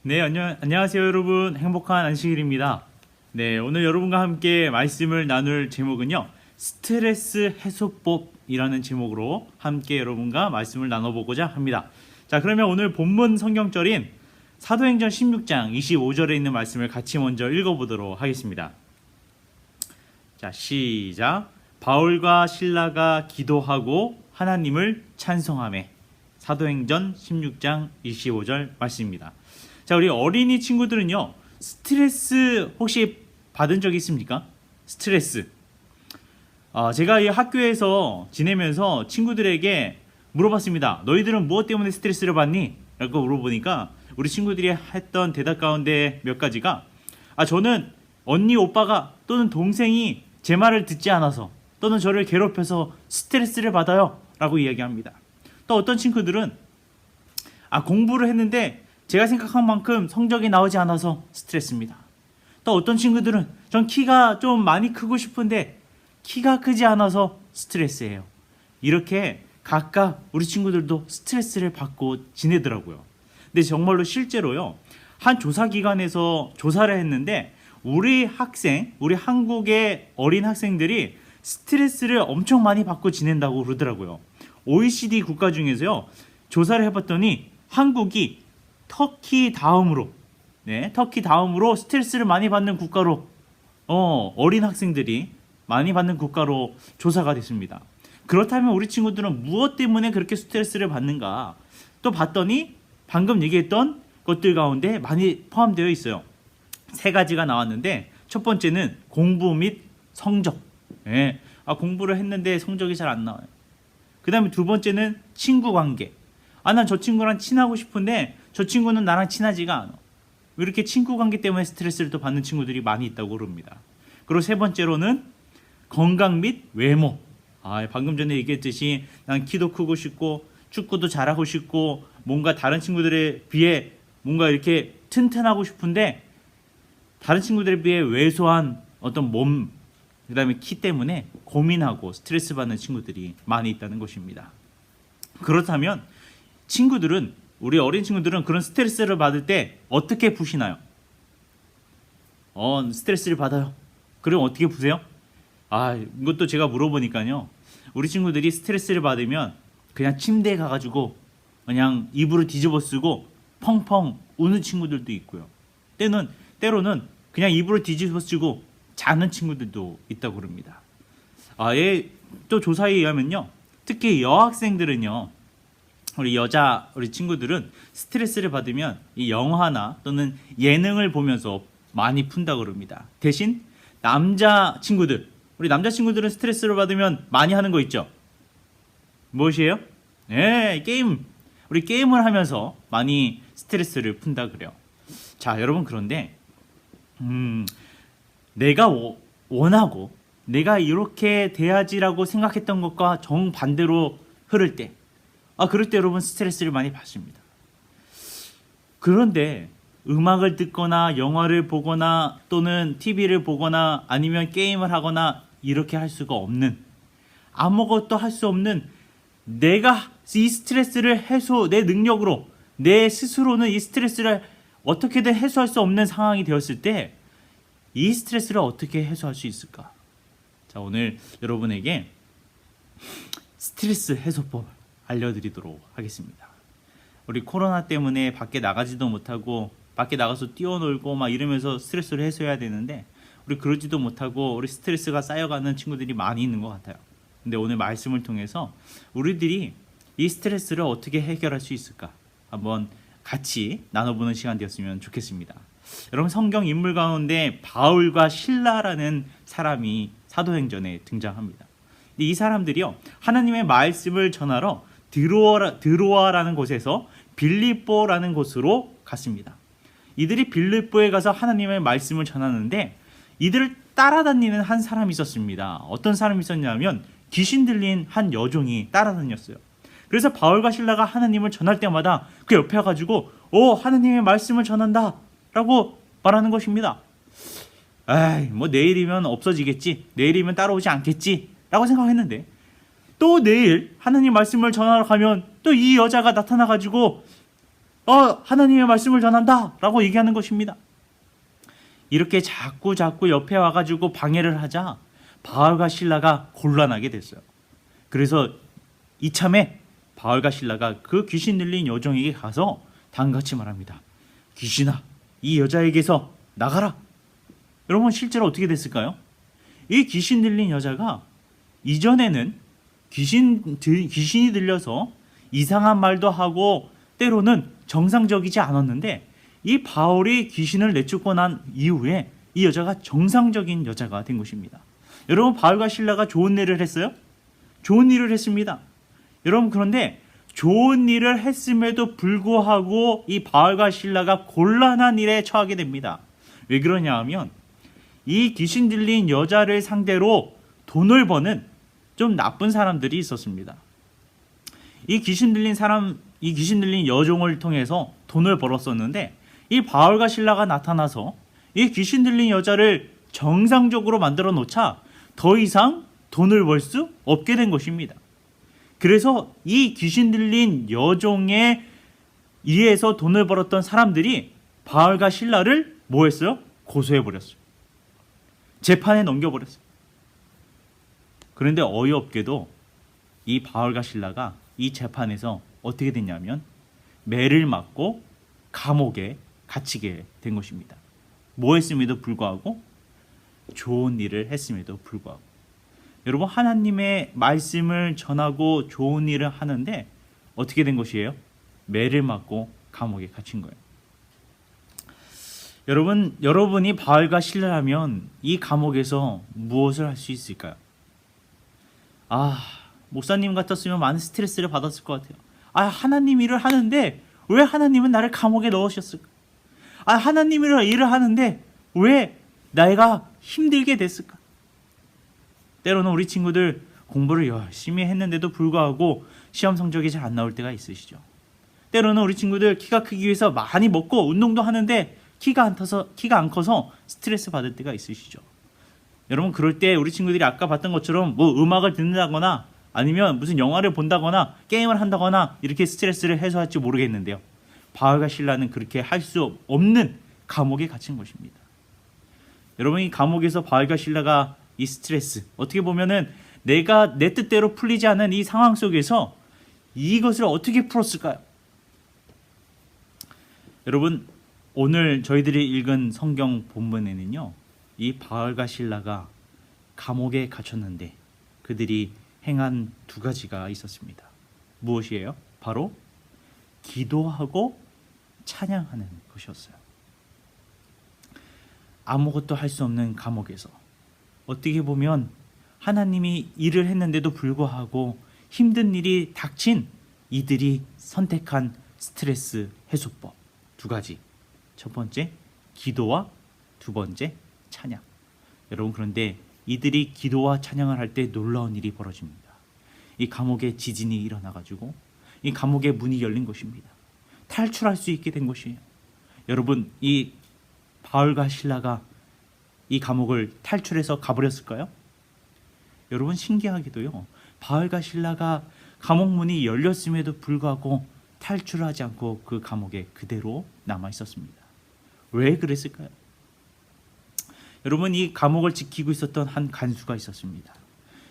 네, 안녕하세요, 여러분. 행복한 안식일입니다. 네, 오늘 여러분과 함께 말씀을 나눌 제목은요, 스트레스 해소법이라는 제목으로 함께 여러분과 말씀을 나눠보고자 합니다. 자, 그러면 오늘 본문 성경절인 사도행전 16장 25절에 있는 말씀을 같이 먼저 읽어보도록 하겠습니다. 자, 시작. 바울과 실라가 기도하고 하나님을 찬송하며. 사도행전 16장 25절 말씀입니다. 자, 우리 어린이 친구들은요, 스트레스 혹시 받은 적 있습니까? 스트레스. 제가 이 학교에서 지내면서 친구들에게 물어봤습니다. 너희들은 무엇 때문에 스트레스를 받니? 라고 물어보니까 우리 친구들이 했던 대답 가운데 몇 가지가 저는 언니, 오빠가 또는 동생이 제 말을 듣지 않아서 또는 저를 괴롭혀서 스트레스를 받아요. 라고 이야기합니다. 또 어떤 친구들은 공부를 했는데 제가 생각한 만큼 성적이 나오지 않아서 스트레스입니다. 또 어떤 친구들은 전 키가 좀 많이 크고 싶은데 키가 크지 않아서 스트레스예요. 이렇게 각각 우리 친구들도 스트레스를 받고 지내더라고요. 근데 정말로 실제로요, 한 조사기관에서 조사를 했는데 우리 한국의 어린 학생들이 스트레스를 엄청 많이 받고 지낸다고 그러더라고요. OECD 국가 중에서요, 조사를 해봤더니 한국이 터키 다음으로 스트레스를 많이 받는 국가로 어린 학생들이 많이 받는 국가로 조사가 됐습니다. 그렇다면 우리 친구들은 무엇 때문에 그렇게 스트레스를 받는가? 또 봤더니 방금 얘기했던 것들 가운데 많이 포함되어 있어요. 세 가지가 나왔는데 첫 번째는 공부 및 성적. 공부를 했는데 성적이 잘 안 나와요. 그 다음에 두 번째는 친구 관계. 난 저 친구랑 친하고 싶은데 저 친구는 나랑 친하지가 않아. 이렇게 친구 관계 때문에 스트레스를 또 받는 친구들이 많이 있다고 그럽니다. 그리고 세 번째로는 건강 및 외모. 방금 전에 얘기했듯이 난 키도 크고 싶고 축구도 잘하고 싶고 뭔가 다른 친구들에 비해 뭔가 이렇게 튼튼하고 싶은데 다른 친구들에 비해 왜소한 어떤 몸, 그 다음에 키 때문에 고민하고 스트레스 받는 친구들이 많이 있다는 것입니다. 그렇다면 우리 어린 친구들은 그런 스트레스를 받을 때 어떻게 푸시나요? 스트레스를 받아요. 그럼 어떻게 푸세요? 이것도 제가 물어보니까요, 우리 친구들이 스트레스를 받으면 그냥 침대에 가가지고 그냥 이불을 뒤집어 쓰고 펑펑 우는 친구들도 있고요. 때로는 그냥 이불을 뒤집어 쓰고 자는 친구들도 있다고 그럽니다. 또 조사에 의하면요, 특히 여학생들은요, 우리 친구들은 스트레스를 받으면 이 영화나 또는 예능을 보면서 많이 푼다고 그럽니다. 대신 우리 남자 친구들은 스트레스를 받으면 많이 하는 거 있죠? 무엇이에요? 게임. 우리 게임을 하면서 많이 스트레스를 푼다 그래요. 자, 여러분, 그런데 내가 원하고 내가 이렇게 돼야지라고 생각했던 것과 정반대로 흐를 때, 그럴 때 여러분 스트레스를 많이 받습니다. 그런데 음악을 듣거나 영화를 보거나 또는 TV를 보거나 아니면 게임을 하거나 이렇게 할 수가 없는, 아무것도 할 수 없는, 내가 이 스트레스를 내 능력으로 내 스스로는 이 스트레스를 어떻게든 해소할 수 없는 상황이 되었을 때 이 스트레스를 어떻게 해소할 수 있을까? 자, 오늘 여러분에게 스트레스 해소법 알려드리도록 하겠습니다. 우리 코로나 때문에 밖에 나가지도 못하고 밖에 나가서 뛰어놀고 막 이러면서 스트레스를 해소해야 되는데 우리 그러지도 못하고 우리 스트레스가 쌓여가는 친구들이 많이 있는 것 같아요. 근데 오늘 말씀을 통해서 우리들이 이 스트레스를 어떻게 해결할 수 있을까? 한번 같이 나눠보는 시간 되었으면 좋겠습니다. 여러분, 성경 인물 가운데 바울과 실라라는 사람이 사도행전에 등장합니다. 이 사람들이요, 하나님의 말씀을 전하러 드로아라는 곳에서 빌립보라는 곳으로 갔습니다. 이들이 빌립보에 가서 하나님의 말씀을 전하는데 이들을 따라다니는 한 사람이 있었습니다. 어떤 사람이 있었냐면 귀신 들린 한 여종이 따라다녔어요. 그래서 바울과 실라가 하나님을 전할 때마다 그 옆에 와가지고 하나님의 말씀을 전한다 라고 말하는 것입니다. 내일이면 없어지겠지, 내일이면 따라오지 않겠지 라고 생각했는데 또 내일 하나님 말씀을 전하러 가면 또 이 여자가 나타나가지고 하나님의 말씀을 전한다 라고 얘기하는 것입니다. 이렇게 자꾸 옆에 와가지고 방해를 하자 바알과 실라가 곤란하게 됐어요. 그래서 이참에 바알과 실라가 그 귀신 들린 여종에게 가서 다음같이 말합니다. 귀신아, 이 여자에게서 나가라. 여러분, 실제로 어떻게 됐을까요? 이 귀신 들린 여자가 이전에는 귀신이 들려서 이상한 말도 하고 때로는 정상적이지 않았는데, 이 바울이 귀신을 내쫓고 난 이후에 이 여자가 정상적인 여자가 된 것입니다. 여러분, 바울과 실라가 좋은 일을 했어요? 좋은 일을 했습니다. 여러분, 그런데 좋은 일을 했음에도 불구하고 이 바울과 실라가 곤란한 일에 처하게 됩니다. 왜 그러냐 하면 이 귀신 들린 여자를 상대로 돈을 버는 좀 나쁜 사람들이 있었습니다. 이 귀신 들린 여종을 통해서 돈을 벌었었는데, 이 바울과 실라가 나타나서 이 귀신 들린 여자를 정상적으로 만들어 놓자 더 이상 돈을 벌 수 없게 된 것입니다. 그래서 이 귀신 들린 여종에 의해서 돈을 벌었던 사람들이 바울과 실라를 뭐 했어요? 고소해버렸어요. 재판에 넘겨버렸어요. 그런데 어이없게도 이 바울과 실라가 이 재판에서 어떻게 됐냐면 매를 맞고 감옥에 갇히게 된 것입니다. 뭐 했음에도 불구하고? 좋은 일을 했음에도 불구하고. 여러분, 하나님의 말씀을 전하고 좋은 일을 하는데 어떻게 된 것이에요? 매를 맞고 감옥에 갇힌 거예요. 여러분이 바울과 실라라면 이 감옥에서 무엇을 할 수 있을까요? 목사님 같았으면 많은 스트레스를 받았을 것 같아요. 하나님 일을 하는데 왜 하나님은 나를 감옥에 넣으셨을까? 하나님 일을 하는데 왜 내가 힘들게 됐을까? 때로는 우리 친구들 공부를 열심히 했는데도 불구하고 시험 성적이 잘 안 나올 때가 있으시죠. 때로는 우리 친구들 키가 크기 위해서 많이 먹고 운동도 하는데 키가 안 커서 스트레스 받을 때가 있으시죠. 여러분, 그럴 때 우리 친구들이 아까 봤던 것처럼 뭐 음악을 듣는다거나 아니면 무슨 영화를 본다거나 게임을 한다거나 이렇게 스트레스를 해소할지 모르겠는데요. 바울과 실라는 그렇게 할 수 없는 감옥에 갇힌 것입니다. 여러분, 이 감옥에서 바울과 실라가 이 스트레스, 어떻게 보면은 내가 내 뜻대로 풀리지 않은 이 상황 속에서 이것을 어떻게 풀었을까요? 여러분, 오늘 저희들이 읽은 성경 본문에는요, 이 바울과 실라가 감옥에 갇혔는데 그들이 행한 두 가지가 있었습니다. 무엇이에요? 바로 기도하고 찬양하는 것이었어요. 아무것도 할 수 없는 감옥에서 어떻게 보면 하나님이 일을 했는데도 불구하고 힘든 일이 닥친 이들이 선택한 스트레스 해소법 두 가지. 첫 번째, 기도와 두 번째, 찬양. 여러분, 그런데 이들이 기도와 찬양을 할 때 놀라운 일이 벌어집니다. 이 감옥에 지진이 일어나가지고 이 감옥의 문이 열린 것입니다. 탈출할 수 있게 된 것이에요. 여러분, 이 바울과 실라가 이 감옥을 탈출해서 가버렸을까요? 여러분, 신기하게도요, 바울과 실라가 감옥 문이 열렸음에도 불구하고 탈출하지 않고 그 감옥에 그대로 남아 있었습니다. 왜 그랬을까요? 여러분, 이 감옥을 지키고 있었던 한 간수가 있었습니다.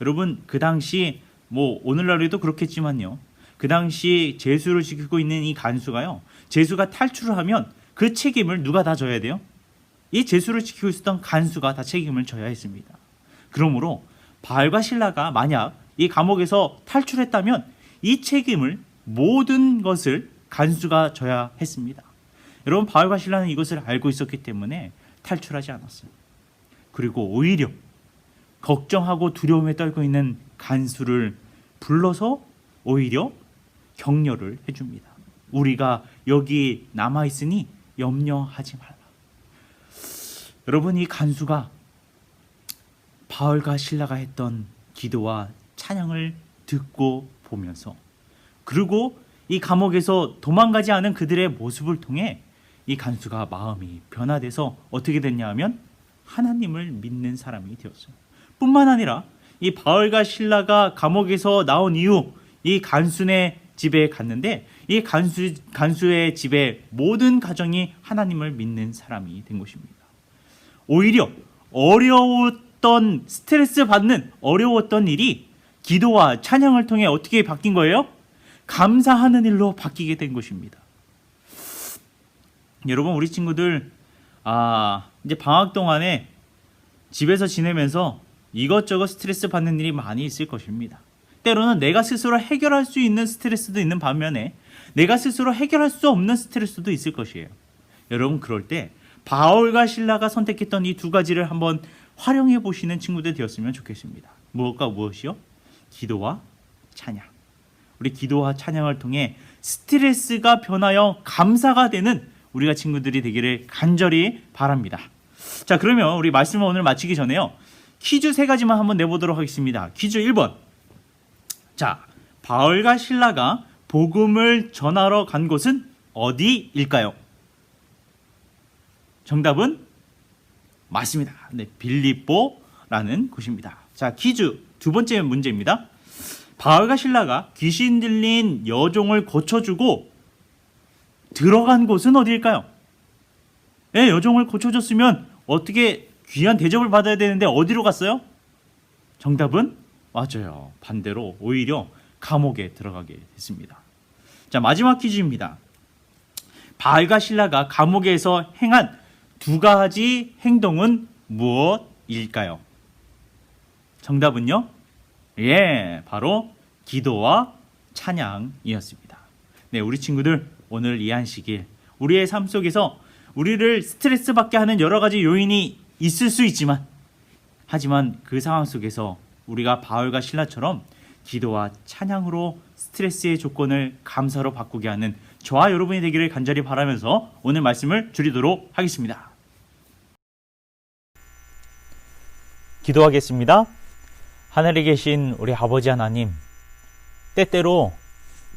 여러분, 그 당시 오늘날에도 그렇겠지만요, 그 당시 제수를 지키고 있는 이 간수가요, 제수가 탈출을 하면 그 책임을 누가 다 져야 돼요? 이 제수를 지키고 있었던 간수가 다 책임을 져야 했습니다. 그러므로 바울과 실라가 만약 이 감옥에서 탈출했다면 이 책임을, 모든 것을 간수가 져야 했습니다. 여러분, 바울과 실라는 이것을 알고 있었기 때문에 탈출하지 않았어요. 그리고 오히려 걱정하고 두려움에 떨고 있는 간수를 불러서 오히려 격려를 해줍니다. 우리가 여기 남아있으니 염려하지 말라. 여러분, 이 간수가 바울과 실라가 했던 기도와 찬양을 듣고 보면서, 그리고 이 감옥에서 도망가지 않은 그들의 모습을 통해 이 간수가 마음이 변화돼서 어떻게 됐냐 하면 하나님을 믿는 사람이 되었어요. 뿐만 아니라 이 바울과 실라가 감옥에서 나온 이후 이 간수의 집에 갔는데 이 간수의 집에 모든 가정이 하나님을 믿는 사람이 된 것입니다. 오히려 어려웠던 스트레스 받는 어려웠던 일이 기도와 찬양을 통해 어떻게 바뀐 거예요? 감사하는 일로 바뀌게 된 것입니다. 여러분, 우리 친구들 이제 방학 동안에 집에서 지내면서 이것저것 스트레스 받는 일이 많이 있을 것입니다. 때로는 내가 스스로 해결할 수 있는 스트레스도 있는 반면에 내가 스스로 해결할 수 없는 스트레스도 있을 것이에요. 여러분, 그럴 때 바울과 실라가 선택했던 이 두 가지를 한번 활용해 보시는 친구들 되었으면 좋겠습니다. 무엇과 무엇이요? 기도와 찬양. 우리 기도와 찬양을 통해 스트레스가 변하여 감사가 되는 우리가 친구들이 되기를 간절히 바랍니다. 자, 그러면 우리 말씀을 오늘 마치기 전에요, 퀴즈 3가지만 한번 내보도록 하겠습니다. 퀴즈 1번. 자, 바울과 실라가 복음을 전하러 간 곳은 어디일까요? 정답은 맞습니다. 네, 빌립보라는 곳입니다. 자, 퀴즈 2번째 문제입니다. 바울과 실라가 귀신 들린 여종을 고쳐주고 들어간 곳은 어디일까요? 네, 여종을 고쳐줬으면 어떻게 귀한 대접을 받아야 되는데 어디로 갔어요? 정답은 맞아요. 반대로 오히려 감옥에 들어가게 됐습니다. 자, 마지막 퀴즈입니다. 바울과 실라가 감옥에서 행한 2가지 행동은 무엇일까요? 정답은요? 예, 바로 기도와 찬양이었습니다. 네, 우리 친구들, 오늘 이 한식일 우리의 삶 속에서 우리를 스트레스 받게 하는 여러 가지 요인이 있을 수 있지만, 하지만 그 상황 속에서 우리가 바울과 실라처럼 기도와 찬양으로 스트레스의 조건을 감사로 바꾸게 하는 저와 여러분이 되기를 간절히 바라면서 오늘 말씀을 줄이도록 하겠습니다. 기도하겠습니다. 하늘에 계신 우리 아버지 하나님, 때때로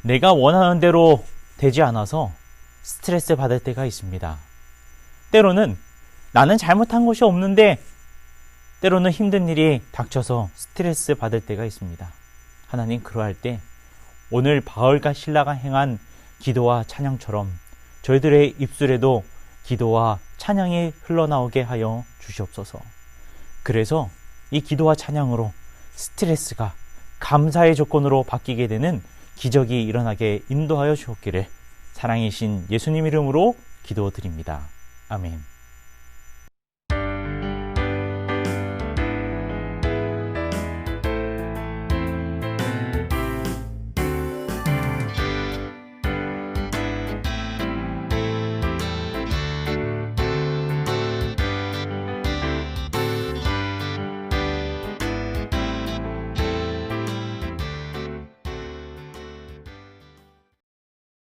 내가 원하는 대로 되지 않아서 스트레스 받을 때가 있습니다. 때로는 나는 잘못한 것이 없는데 때로는 힘든 일이 닥쳐서 스트레스 받을 때가 있습니다. 하나님, 그러할 때 오늘 바울과 실라가 행한 기도와 찬양처럼 저희들의 입술에도 기도와 찬양이 흘러나오게 하여 주시옵소서. 그래서 이 기도와 찬양으로 스트레스가 감사의 조건으로 바뀌게 되는 기적이 일어나게 인도하여 주옵기를 사랑이신 예수님 이름으로 기도드립니다. 아멘.